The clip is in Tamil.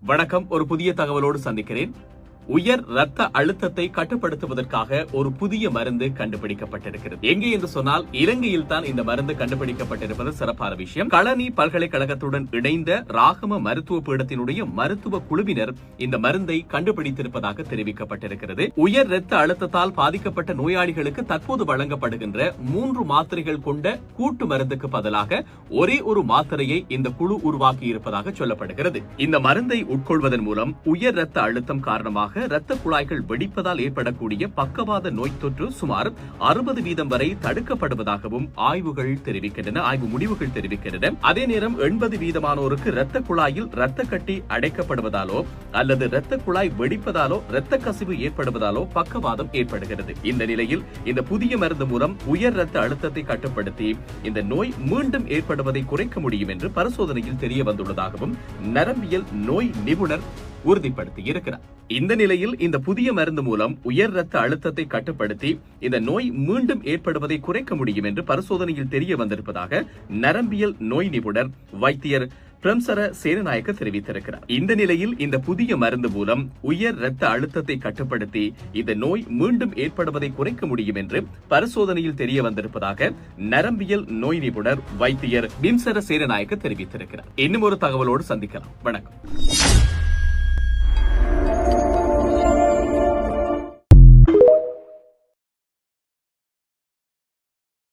வணக்கம். ஒரு புதிய தகவலோடு சந்திக்கிறேன். உயர் ரத்த அழுத்தத்தை கட்டுப்படுத்துவதற்காக ஒரு புதிய மருந்து கண்டுபிடிக்கப்பட்டிருக்கிறது. எங்கே என்று சொன்னால் இலங்கையில் தான் இந்த மருந்து கண்டுபிடிக்கப்பட்டிருப்பது சிறப்பான விஷயம். களனி பல்கலைக்கழகத்துடன் இணைந்த ராகம மருத்துவ பீடத்தினுடைய மருத்துவ குழுவினர் இந்த மருந்தை கண்டுபிடித்திருப்பதாக தெரிவிக்கப்பட்டிருக்கிறது. உயர் ரத்த அழுத்தத்தால் பாதிக்கப்பட்ட நோயாளிகளுக்கு தற்போது வழங்கப்படுகின்ற 3 மாத்திரைகள் கொண்ட கூட்டு மருந்துக்கு பதிலாக ஒரே ஒரு மாத்திரையை இந்த குழு உருவாக்கி இருப்பதாக சொல்லப்படுகிறது. இந்த மருந்தை உட்கொள்வதன் மூலம் உயர் ரத்த அழுத்தம் காரணமாக இரத்த குழாய்கள் வெடிப்பதால் ஏற்படக்கூடிய பக்கவாத நோய் தொற்று சுமார் 60% வரை தடுக்கப்படுவதாகவும் ஆய்வு முடிவுகள் தெரிவிக்கின்றன. அதே நேரம் 80% இரத்த குழாயில் இரத்த கட்டி அடைக்கப்படுவதாலோ அல்லது இரத்த குழாய் வெடிப்பதாலோ இரத்த கசிவு ஏற்படுவதாலோ பக்கவாதம் ஏற்படுகிறது. இந்த நிலையில் இந்த புதிய மருந்து மூலம் உயர் ரத்த அழுத்தத்தை கட்டுப்படுத்தி இந்த நோய் மீண்டும் ஏற்படுவதை குறைக்க முடியும் என்று பரிசோதனையில் தெரிய வந்துள்ளதாகவும் நரம்பியல் நோய் நிபுணர் உறுதிப்படுத்தி இருக்கிறார். இந்த நிலையில் இந்த புதிய மருந்து மூலம் உயர் ரத்த அழுத்தத்தை கட்டுப்படுத்தி இந்த நோய் மீண்டும் ஏற்படுவதை குறைக்க முடியும் என்று பரிசோதனையில் தெரிய வந்திருப்பதாக நரம்பியல் நோய் நிபுணர் வைத்தியர் பிரம்சர சேனநாயக்க தெரிவித்திருக்கிறார். இந்த நிலையில் இந்த புதிய மருந்து மூலம் உயர் ரத்த அழுத்தத்தை கட்டுப்படுத்தி இந்த நோய் மீண்டும் ஏற்படுவதை குறைக்க முடியும் என்று பரிசோதனையில் தெரிய வந்திருப்பதாக நரம்பியல் நோய் நிபுணர் வைத்தியர் பிம்சர சேனநாயக்க தெரிவித்திருக்கிறார். இன்னும் ஒரு தகவலோடு சந்திக்கலாம். வணக்கம்.